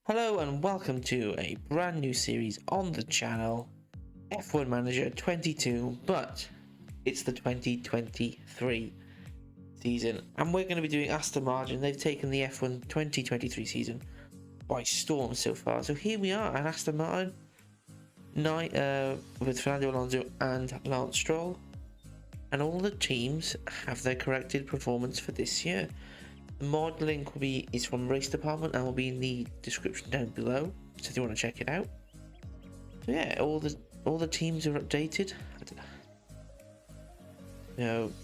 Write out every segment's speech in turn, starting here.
Hello and welcome to a brand new series on the channel, F1 Manager 22, but it's the 2023 season and we're going to be doing Aston Martin. They've taken the F1 2023 season by storm so far. So here we are at Aston Martin with Fernando Alonso and Lance Stroll, and all the teams have their corrected performance for this year. The mod link is from Race Department and will be in the description down below, so if you want to check it out. So yeah, all the teams are updated.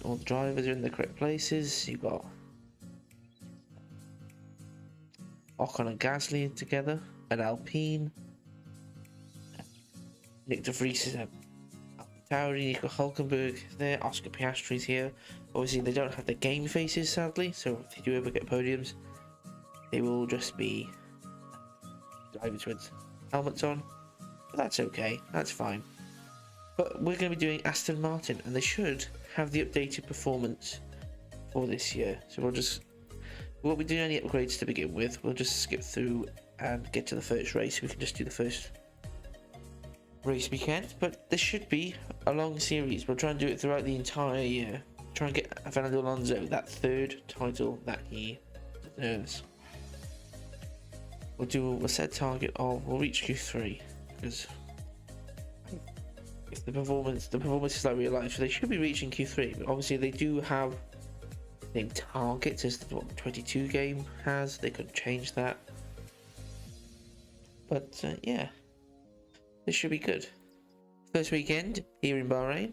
All the drivers are in the correct places. You've got Ocon and Gasly together, and Alpine. Nick De Vries is at Tauri, Nico Hulkenberg there, Oscar Piastri's here. Obviously they don't have the game faces sadly, so if they do ever get podiums, they will just be drivers with helmets on. But that's okay, that's fine. But we're going to be doing Aston Martin, and they should have the updated performance for this year. So we won't be doing any upgrades to begin with. We'll just skip through and get to the first race. We can just do the first race weekend, but this should be a long series. We'll try and do it throughout the entire year. Try and get Fernando Alonso that third title that he deserves. We'll set a target of we'll reach Q3, because if the performance is like real life, so they should be reaching Q3. But obviously they do have the same targets as what the 22 game has. They could change that, but yeah. This should be good. First weekend here in Bahrain,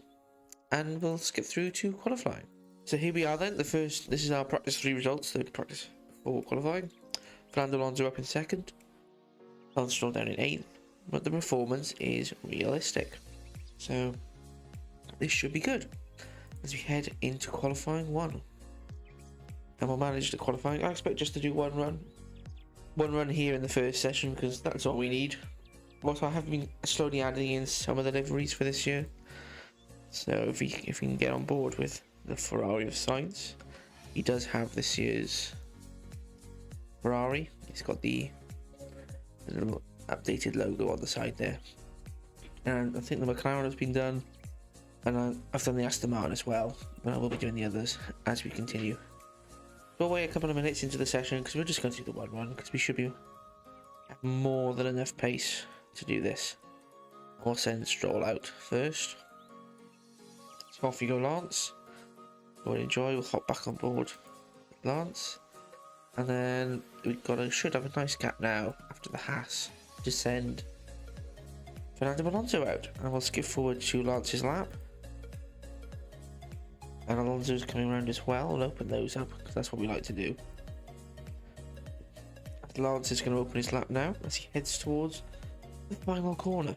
and we'll skip through to qualifying. So here we are then. This is our practice 3 results, the practice 4 qualifying. Fernando Alonso up in 2nd, Lance Stroll down in 8th, but the performance is realistic. So this should be good as we head into qualifying 1. And we'll manage the qualifying. I expect just to do one run here in the first session, because that's all we need. Also, I have been slowly adding in some of the liveries for this year. So if we can get on board with the Ferrari of Sainz, he does have this year's Ferrari. He's got the little updated logo on the side there. And I think the Mclaren has been done. And I've done the Aston Martin as well. But I will be doing the others as we continue. We'll wait a couple of minutes into the session, because we're just going to do the one run, because we should have more than enough pace to do this. We'll send Stroll out first. So off you go, Lance. Go and enjoy. We'll hop back on board with Lance, and then should have a nice gap now after the Haas to send Fernando Alonso out, and we'll skip forward to Lance's lap. And Alonso's coming around as well. We'll open those up, because that's what we like to do. Lance is going to open his lap now as he heads towards the final corner.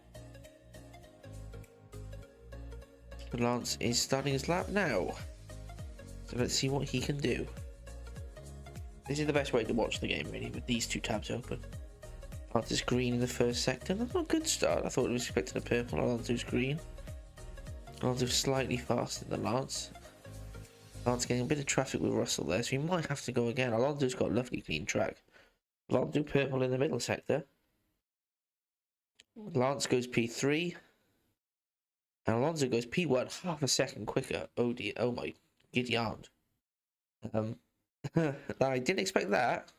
But Lance is starting his lap now. So let's see what he can do. This is the best way to watch the game, really, with these 2 tabs open. Lance is green in the first sector. That's not a good start. I thought it was expecting a purple. Alonso's green. Alonso's slightly faster than Lance. Lance getting a bit of traffic with Russell there, so he might have to go again. Alonso's got a lovely clean track. Alonso purple in the middle sector. Lance goes P3. And Alonso goes P1, half a second quicker. Oh dear, oh my giddy aunt. I didn't expect that.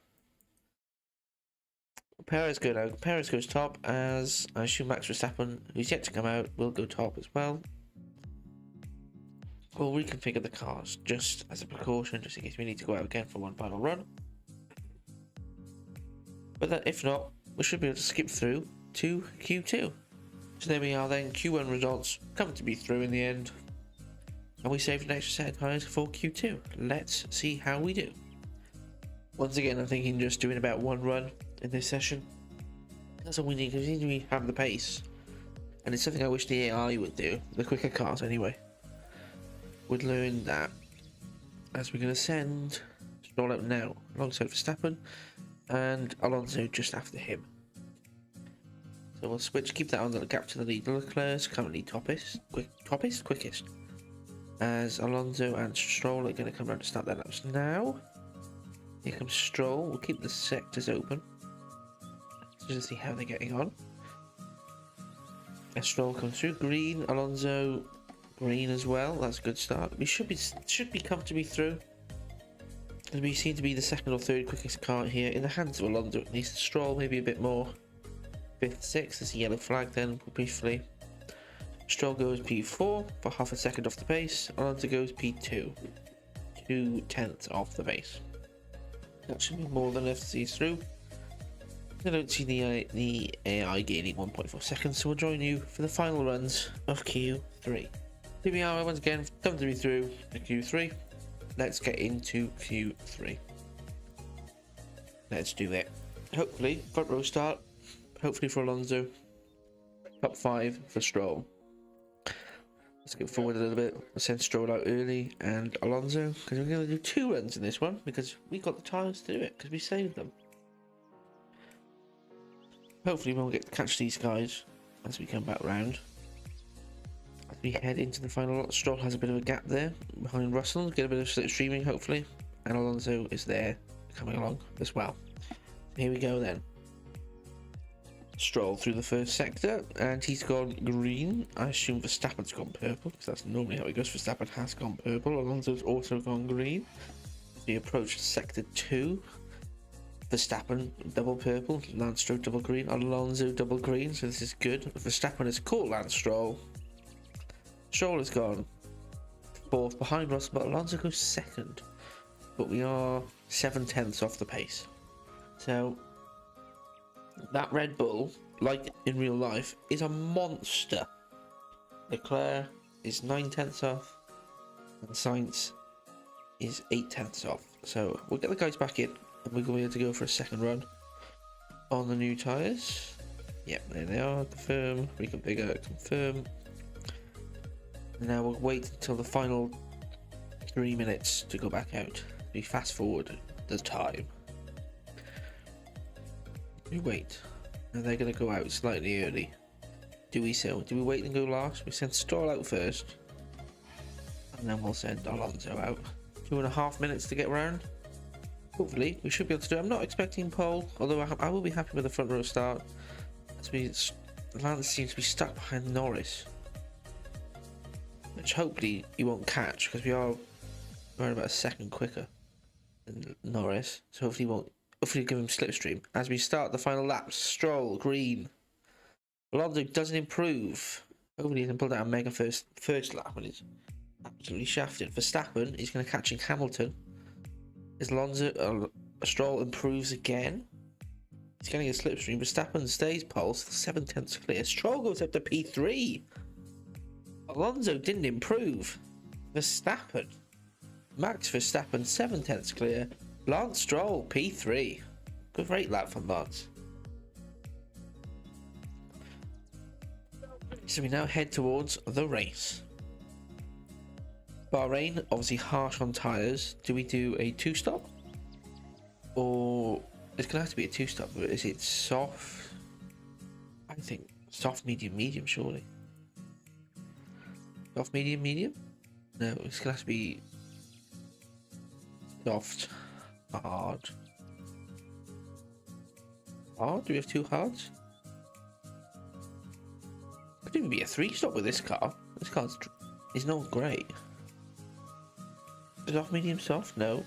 Perez goes top, as I assume Max Verstappen, who's yet to come out, will go top as well. We'll reconfigure the cars just as a precaution, just in case we need to go out again for one final run. But then, if not, we should be able to skip through to Q2. So there we are then, Q1 results come to be through in the end. And we saved an extra set of tyres for Q2. Let's see how we do. Once again, I'm thinking just doing about one run in this session. That's all we need, because we need to have the pace. And it's something I wish the AI would do, the quicker cars anyway. Would learn that. As we're going to send Stroll out now, alongside Verstappen. And Alonso just after him. So we'll switch, keep that on the gap to the lead. Leclerc currently quickest. As Alonso and Stroll are going to come around to start their laps now. Here comes Stroll. We'll keep the sectors open. just to see how they're getting on. Stroll comes through, green. Alonso, green as well. That's a good start. We should be comfortably through. We seem to be the second or third quickest car here in the hands of Alonso. At least Stroll maybe a bit more. 5th, 6th. There's a yellow flag then briefly. Stroll goes P4 for half a second off the pace. Alonso goes P2, 2/10 off the pace. That should be more than enough to see through. I don't see the AI gaining 1.4 seconds, so we'll join you for the final runs of Q3. Here we are once again, comfortably through the Q3. Let's get into Q3. Let's do it. Hopefully, front row start. Hopefully for Alonso. Top 5 for Stroll. Let's get forward a little bit. We'll send Stroll out early and Alonso, because we're going to do 2 runs in this one because we got the tyres to do it because we saved them. Hopefully we'll get to catch these guys as we come back round. As we head into the final lot, Stroll has a bit of a gap there behind Russell, get a bit of slipstreaming hopefully, and Alonso is there coming along as well. Here we go then. Stroll through the first sector and he's gone green. I assume Verstappen's gone purple because that's normally how it goes. Verstappen has gone purple. Alonso's also gone green. We approach sector 2. Verstappen double purple, Lance Stroll double green, Alonso double green, so this is good. Verstappen has caught Lance Stroll. Stroll has gone 4th behind Russell, but Alonso goes 2nd. But we are 7/10 off the pace. So that Red Bull, like in real life, is a monster. Leclerc is 9/10 off, and Sainz is 8/10 off. So we'll get the guys back in, and we're going to be able to go for a second run on the new tyres. Yep, there they are. Confirm, reconfigure, confirm. And now we'll wait until the final 3 minutes to go back out. We fast forward the time. We wait, and they're going to go out slightly early. Do we so? Do we wait and go last? We send Stroll out first, and then we'll send Alonso out. 2.5 minutes to get round. Hopefully, we should be able to do it. I'm not expecting pole, although I will be happy with the front row start. Lance seems to be stuck behind Norris, which hopefully he won't catch because we are around about a second quicker than Norris. So hopefully he won't. Hopefully give him slipstream as we start the final laps. Stroll green. Alonso doesn't improve. Hopefully he can pull down a mega first lap when he's absolutely shafted. Verstappen is going to catch in Hamilton. Is Alonso Stroll improves again? He's getting a slipstream. Verstappen stays pulse. 7/10 clear. Stroll goes up to P3. Alonso didn't improve. Verstappen. Max Verstappen 7/10 clear. Lance Stroll P3. Good rate lap from Lance. So we now head towards the race. Bahrain, obviously harsh on tyres. Do we do a 2-stop? Or it's going to have to be a 2-stop, but is it soft? I think soft, medium, medium, surely. Soft, medium, medium? No, it's going to have to be soft, hard. Hard? Do we have 2 hards? Could even be a 3-stop with this car. This car is not great. Soft, medium, soft? No.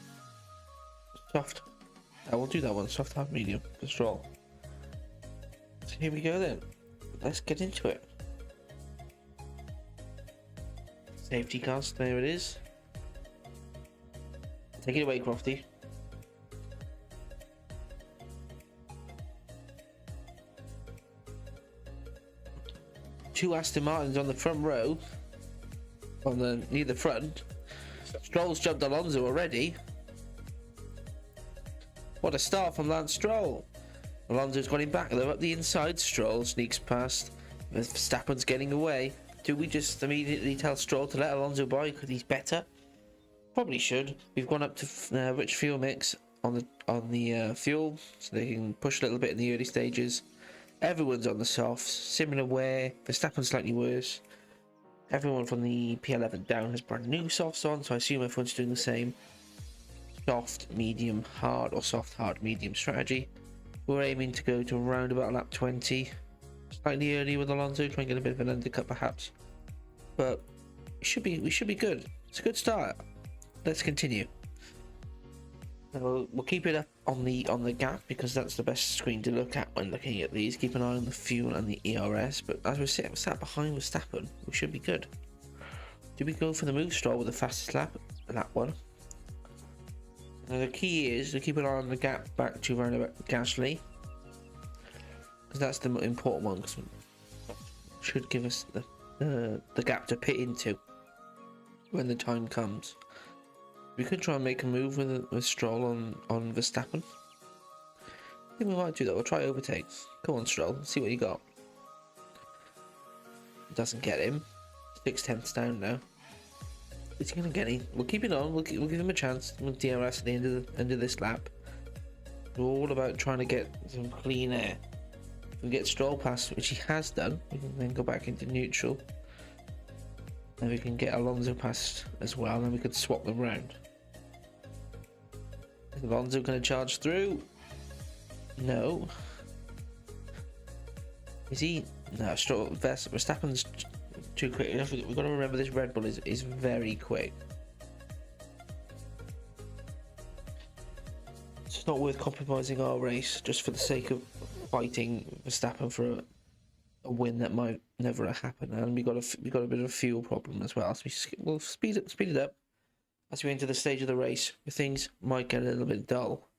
Soft. I will do that one. Soft, hard, medium. For Stroll. So here we go then. Let's get into it. Safety cars. There it is. Take it away, Crofty. Two Aston Martins on the front row. Near the front. Stroll's jumped Alonso already. What a start from Lance Stroll. Alonso's got him back though up the inside. Stroll sneaks past. Verstappen's getting away. Do we just immediately tell Stroll to let Alonso by because he's better? Probably should. We've gone up to rich fuel mix on the fuel, so they can push a little bit in the early stages. Everyone's on the softs, similar wear. Verstappen's slightly worse. Everyone from the P11 down has brand new softs on, so I assume everyone's doing the same. Soft, medium, hard, or soft, hard, medium strategy. We're aiming to go to around about lap 20. Slightly early with Alonso, try and get a bit of an undercut perhaps. But we should be good. It's a good start. Let's continue. We'll keep it up on the gap because that's the best screen to look at when looking at these. Keep an eye on the fuel and the ERS. But as we're sat behind Verstappen, we should be good. Do we go for the move Stroll with the fastest lap? That one. Now the key is to keep an eye on the gap back to around about Gasly, because that's the important one. Because it should give us the gap to pit into when the time comes. We could try and make a move with Stroll on Verstappen. I think we might do that. We'll try overtakes. Come on, Stroll. See what you got. Doesn't get him. 6/10 down now. Is he gonna get him? We'll keep it on. We'll give him a chance with DRS at the end of this lap. We're all about trying to get some clean air. If we get Stroll past, which he has done, we can then go back into neutral. And we can get Alonso past as well, and then we could swap them round. Is Alonso going to charge through? No. Is he? No, Verstappen's too quick. We've got to remember this Red Bull is very quick. It's not worth compromising our race just for the sake of fighting Verstappen for a win that might never happen. And we got a bit of a fuel problem as well. So we'll speed it up as we enter the stage of the race where things might get a little bit dull.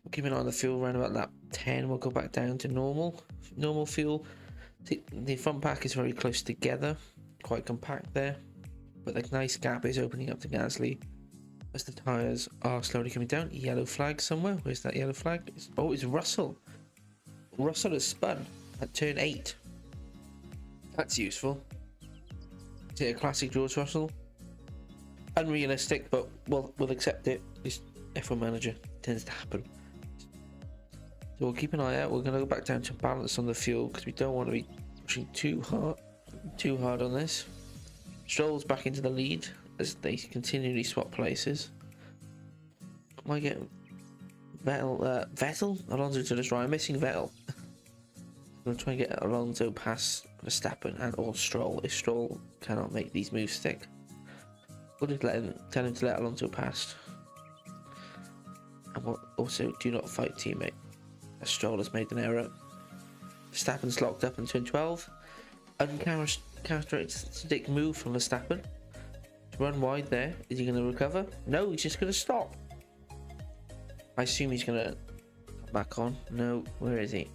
We'll keep an eye on the fuel around about lap 10. We'll go back down to normal fuel. The front pack is very close together, quite compact there, but the nice gap is opening up to Gasly as the tyres are slowly coming down. Yellow flag somewhere. Where's that yellow flag? It's Russell. Russell has spun at turn 8. That's useful. Is it a classic George Russell? Unrealistic, but we'll accept it. This F1 manager tends to happen. So we'll keep an eye out. We're going to go back down to balance on the fuel because we don't want to be pushing too hard on this. Stroll's back into the lead as they continually swap places. Might get Vettel? Alonso to the right. I'm missing Vettel. I'm going to try and get Alonso past Verstappen and or Stroll. If Stroll cannot make these moves stick, we'll just tell him to let Alonso past. And we'll also do not fight teammate. As Stroll has made an error. Verstappen's locked up in turn 12. Uncharacteristic move from Verstappen. To run wide there. Is he going to recover? No, he's just going to stop. I assume he's going to come back on. No, where is he?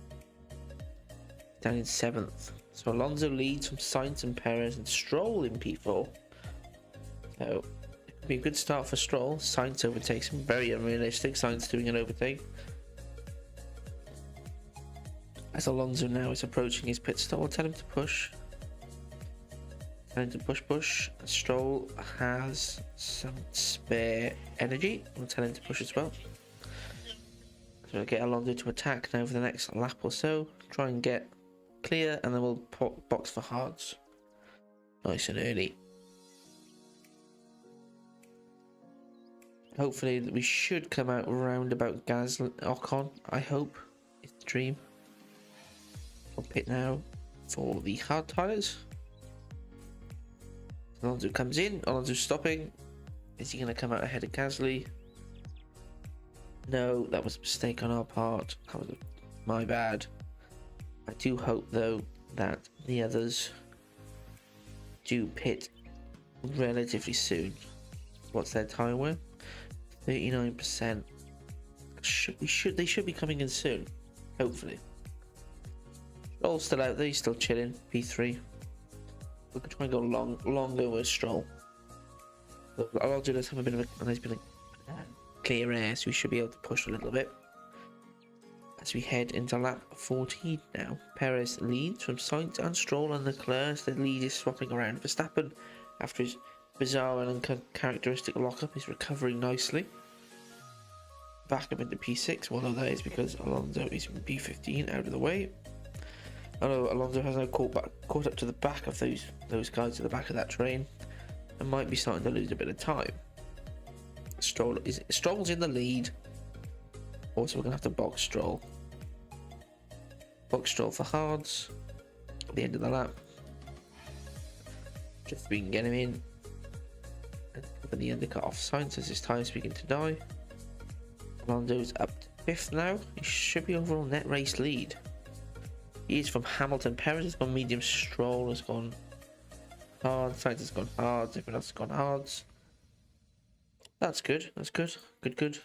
Down in 7th. So Alonso leads from Sainz and Perez and Stroll in P4. So it could be a good start for Stroll. Sainz overtakes him. Very unrealistic. Sainz doing an overtake. As Alonso now is approaching his pit stop, we'll tell him to push. Tell him to push. Stroll has some spare energy. We'll tell him to push as well. So we'll get Alonso to attack now for the next lap or so. Try and get clear, and then we'll box for hards. Nice and early. Hopefully we should come out round about Ocon. I hope. It's the dream. We'll pit now for the hard tyres. Alonso comes in. Alonso stopping. Is he going to come out ahead of Gasly? No, that was a mistake on our part. That was my bad. I do hope though that the others do pit relatively soon. What's their tyre wear? 39%. They should be coming in soon. Hopefully. Stroll still out there, he's still chilling. P3. We could try and go longer with Stroll. Alonso does have a bit of a nice bit of clear air, so we should be able to push a little bit. As we head into lap 14 now. Perez leads from Sainz and Stroll and Leclerc as the lead is swapping around. Verstappen, after his bizarre and uncharacteristic lockup, is recovering nicely. Back up into P6, although that is because Alonso is in P15 out of the way. Although Alonso has now caught up to the back of those guys at the back of that train and might be starting to lose a bit of time. Stroll's in the lead. Also, we're going to have to box Stroll. Box Stroll for hards at the end of the lap. Just so we can get him in. And when the undercut off sign says his tyres begin to die. Lando's up to 5th now. He should be overall net race lead. He is from Hamilton. Perez has gone medium. Stroll has gone hard. Sainz has gone hard. Everyone else has gone hards. That's good. That's good. Good.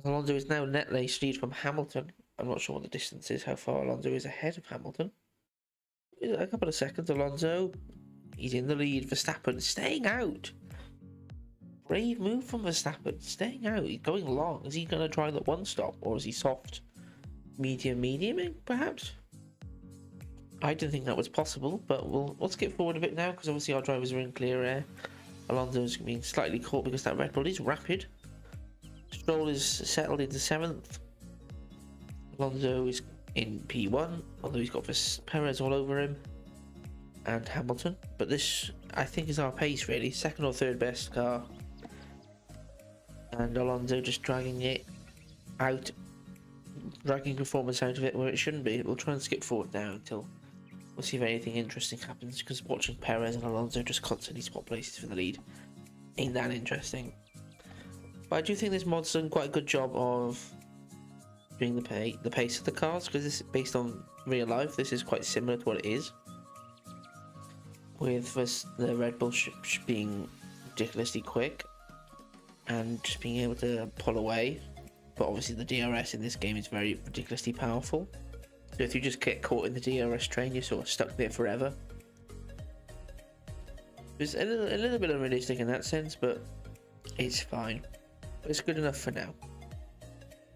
Alonso is now net race lead from Hamilton. I'm not sure what the distance is, how far Alonso is ahead of Hamilton. A couple of seconds, Alonso. He's in the lead. Verstappen staying out. Brave move from Verstappen. Staying out. He's going long. Is he going to try the one stop, or is he soft? Medium, perhaps? I didn't think that was possible, but we'll skip forward a bit now, because obviously our drivers are in clear air. Alonso's being slightly caught because that Red Bull is rapid. Stroll is settled into 7th. Alonso is in P1, although he's got Perez all over him. And Hamilton. But this, I think, is our pace, really. 2nd or 3rd best car. And Alonso just dragging it out. Dragging performance out of it where it shouldn't be. We'll try and skip forward now until we'll see if anything interesting happens, because watching Perez and Alonso just constantly swap places for the lead ain't that interesting. But I do think this mod's done quite a good job of doing the pace of the cars, because this is based on real life. This is quite similar to what it is, with the Red Bull being ridiculously quick and just being able to pull away. But obviously the DRS in this game is very ridiculously powerful. So if you just get caught in the DRS train, you're sort of stuck there forever. It's a little bit unrealistic in that sense, but it's fine. It's good enough for now.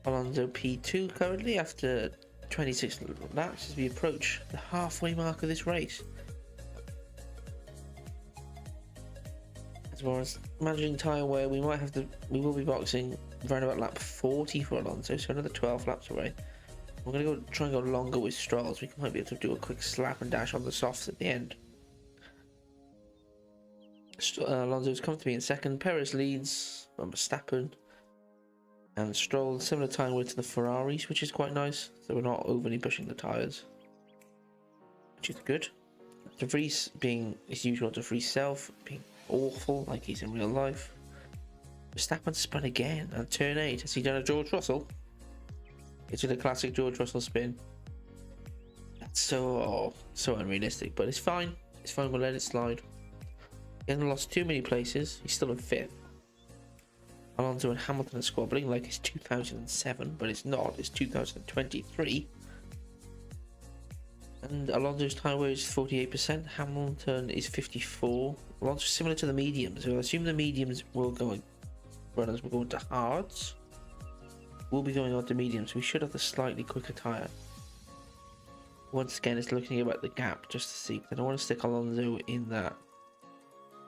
Alonso P2 currently after 26 laps as we approach the halfway mark of this race. As far as managing tyre wear, we will be boxing around about lap 40 for Alonso, so another 12 laps away. We're going to try and go longer with Strolls. We might be able to do a quick slap and dash on the softs at the end. Alonso's come to be in 2nd. Perez leads on Verstappen. And Stroll, similar time with to the Ferraris, which is quite nice. So we're not overly pushing the tyres, which is good. De Vries being his usual De Vries self, being awful like he's in real life. Verstappen spun again on turn 8. Has he done a George Russell? It's a classic George Russell spin. That's so unrealistic, but it's fine. It's fine, we'll let it slide. He hasn't lost too many places. He's still in 5th. Alonso and Hamilton are squabbling like it's 2007, but it's not. It's 2023. And Alonso's tyre wear is 48%. Hamilton is 54%. Alonso's similar to the mediums. So I assume the mediums will go. Runners will go into hards. We'll be going on to mediums. We should have the slightly quicker tyre. Once again, it's looking about the gap just to see. I don't want to stick Alonso in that.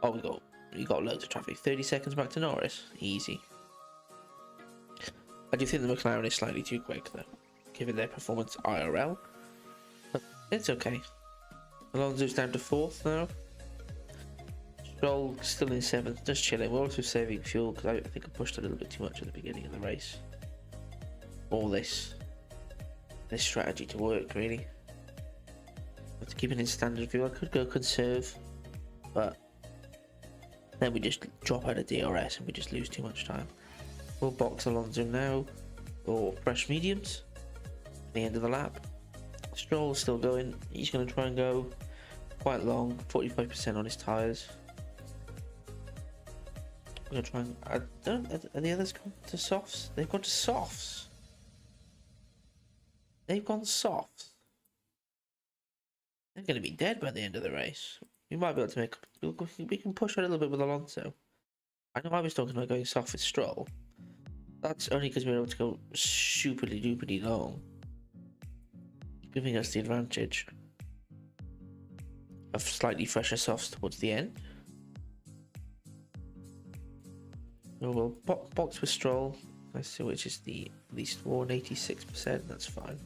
Oh, we got loads of traffic. 30 seconds back to Norris. Easy. I do think the McLaren is slightly too quick, though, given their performance IRL. But it's okay. Alonso's down to 4th now. Stroll still in 7th, just chilling. We're also saving fuel because I think I pushed a little bit too much at the beginning of the race. All this strategy to work, really. But to keep it in standard fuel, I could go conserve, but then we just drop out of DRS and we just lose too much time. We'll box Alonso now, or fresh mediums at the end of the lap. Stroll's still going. He's going to try and go quite long, 45% on his tyres. I'm going to try and... Are the others gone to softs? They've gone to softs. They've gone softs. They're going to be dead by the end of the race. We might be able to make... We can push a little bit with Alonso. I know I was talking about going soft with Stroll. That's only because we're able to go stupidly duperly long, giving us the advantage of slightly fresher softs towards the end. We'll box with Stroll. Let's see which is the least worn, 86%. That's fine.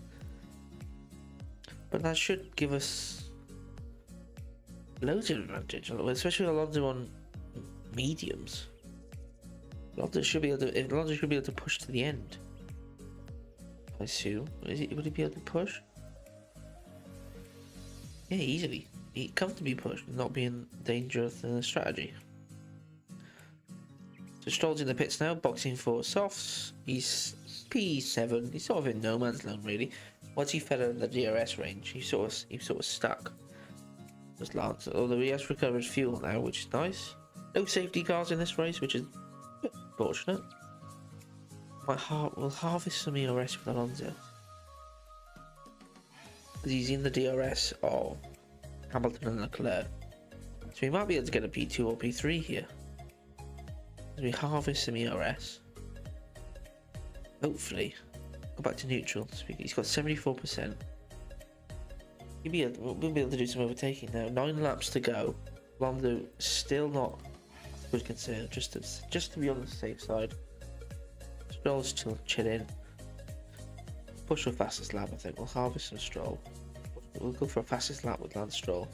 But that should give us loads of advantage, especially with Alonso on mediums. Alonso should be able to push to the end, I assume. Would he be able to push? Yeah, easily. He comfortably pushed, not being dangerous in the strategy. So Stroll's in the pits now, boxing for softs. He's P7. He's sort of in no man's land really. Once he fell in the DRS range, he sort of stuck. Just Lance, although he has recovered fuel now, which is nice. No safety cars in this race, which is a bit fortunate. We'll harvest some ERS with Alonso. Because he's in the DRS of Hamilton and Leclerc. So we might be able to get a P2 or P3 here. As we harvest some ERS. Hopefully. Go back to neutral. He's got 74%. We'll be able to do some overtaking now. 9 laps to go. Lando still not good concern. Just to be on the safe side. Stroll's still chilling. Push for fastest lap, I think. We'll harvest some Stroll. We'll go for a fastest lap with Lance Stroll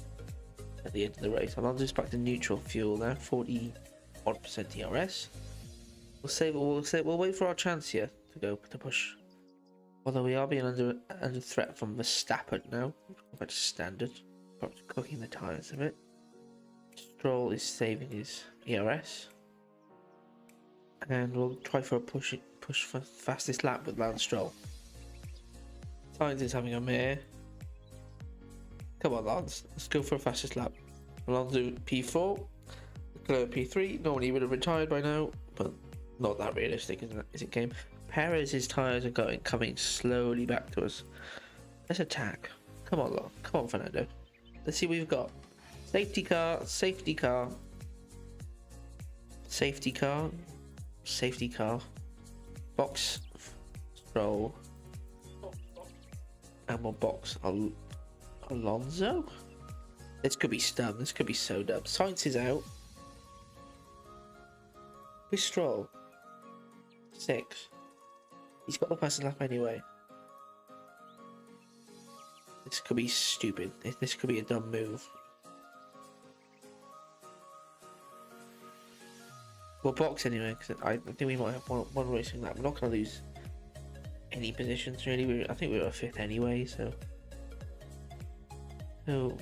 at the end of the race. Alonso's back to neutral fuel now. 41% DRS. We'll wait for our chance here to push. Although we are being under threat from Verstappen now. Compared to standard. Probably cooking the tyres a bit. Stroll is saving his ERS. And we'll try for a push for fastest lap with Lance Stroll. Sainz is having a mare. Come on, Lance. Let's go for a fastest lap. Alonso P4. Leclerc P3. Normally he would have retired by now, but not that realistic, is it, game? Perez's tyres are coming slowly back to us. Let's attack. Come on, Lance. Come on, Fernando. Let's see what we've got. Safety car. Safety car. Safety car. Safety car. Box. Stroll. And we'll box Alonso? This could be dumb. This could be so dumb. Sainz is out. Who's Stroll? 6. He's got the fastest lap anyway. This could be stupid. This could be a dumb move. We'll box anyway, because I think we might have one racing lap. We're not going to lose any positions really. I think we were 5th anyway, so. So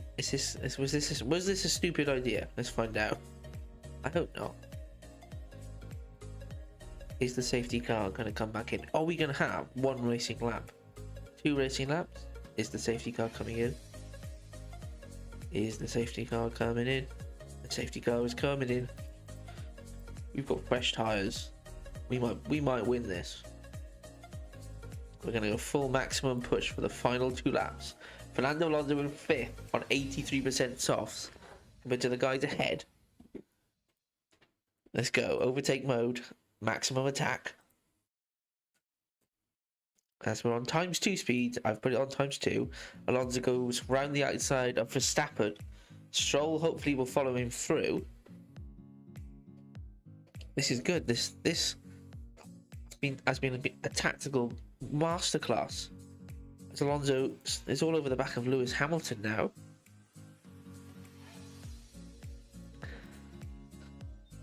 was this a stupid idea? Let's find out. I hope not. Is the safety car going to come back in? Are we going to have 1 racing lap? 2 racing laps? Is the safety car coming in? Is the safety car coming in? The safety car is coming in. We've got fresh tyres. We might win this. We're going to go full maximum push for the final 2 laps. Fernando Alonso in 5th on 83% softs compared to the guys ahead. Let's go. Overtake mode. Maximum attack. As we're on ×2 speed, I've put it on ×2. Alonso goes round the outside of Verstappen. Stroll hopefully will follow him through. This is good. This has been a tactical masterclass. As Alonso is all over the back of Lewis Hamilton now.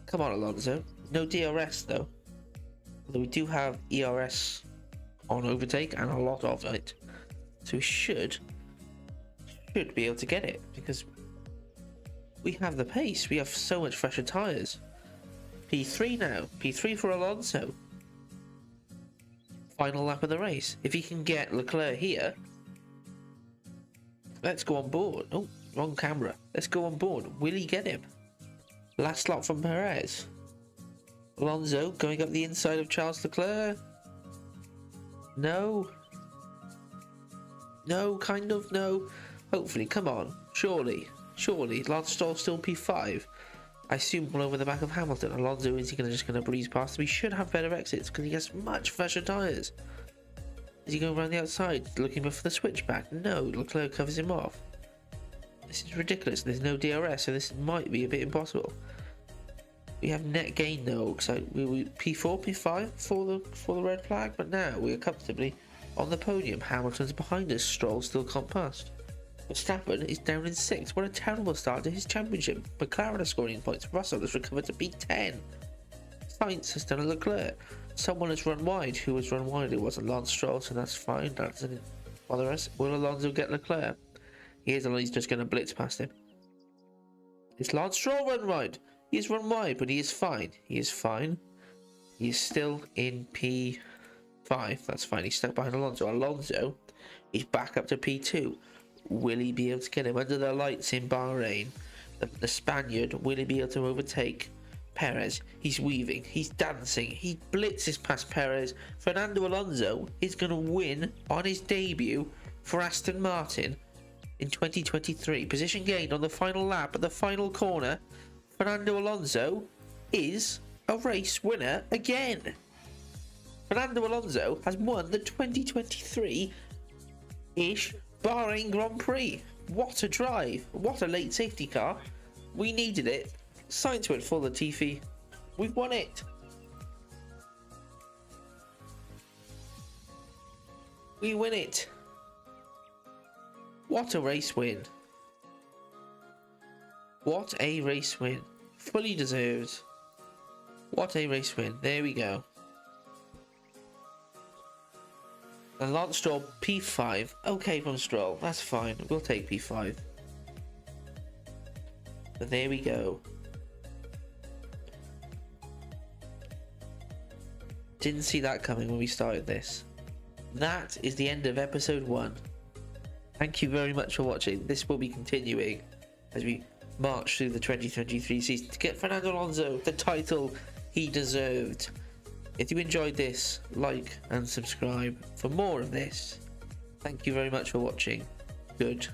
Come on, Alonso. No DRS though. Although we do have ERS on overtake and a lot of it. So we should be able to get it because we have the pace. We have so much fresher tyres. P3 now. P3 for Alonso. Final lap of the race. If he can get Leclerc here, let's go on board. Oh, wrong camera. Let's go on board. Will he get him? Last lap from Perez. Alonso going up the inside of Charles Leclerc. No. No, kind of, no. Hopefully, come on. Surely. Lance Stroll still P5. I assume all over the back of Hamilton. Alonso, is he just going to breeze past? We should have better exits because he has much fresher tyres. Is he going around the outside looking for the switchback? No, Leclerc covers him off. This is ridiculous. There's no DRS, so this might be a bit impossible. We have net gain though, so we P4, P5 for the red flag, but now we're comfortably on the podium. Hamilton's behind us. Stroll still can't pass. Verstappen is down in 6th. What a terrible start to his championship. Mclaren are scoring points. Russell has recovered to P10. Sainz has done a Leclerc. Someone has run wide. Who has run wide? It wasn't Lance Stroll, so that's fine. That doesn't bother us. Will Alonso get Leclerc? He's just going to blitz past him. It's Lance Stroll run wide. He's run wide, but he is fine. He is fine. He is still in P5. That's fine. He's stuck behind Alonso. Alonso is back up to P2. Will he be able to get him under the lights in Bahrain? The Spaniard, will he be able to overtake Perez? He's weaving. He's dancing. He blitzes past Perez. Fernando Alonso is going to win on his debut for Aston Martin in 2023. Position gained on the final lap at the final corner. Fernando Alonso is a race winner again. Fernando Alonso has won the 2023-ish Bahrain Grand Prix. What a drive. What a late safety car. We needed it. Science went for Latifi. We've won it. We win it. What a race win. What a race win. Fully deserved. What a race win. There we go. And Lance Stroll, P5. Okay from Stroll. That's fine. We'll take P5. But there we go. Didn't see that coming when we started this. That is the end of episode 1. Thank you very much for watching. This will be continuing as we march through the 2023 season to get Fernando Alonso the title he deserved. If you enjoyed this, like and subscribe for more of this. Thank you very much for watching. Good.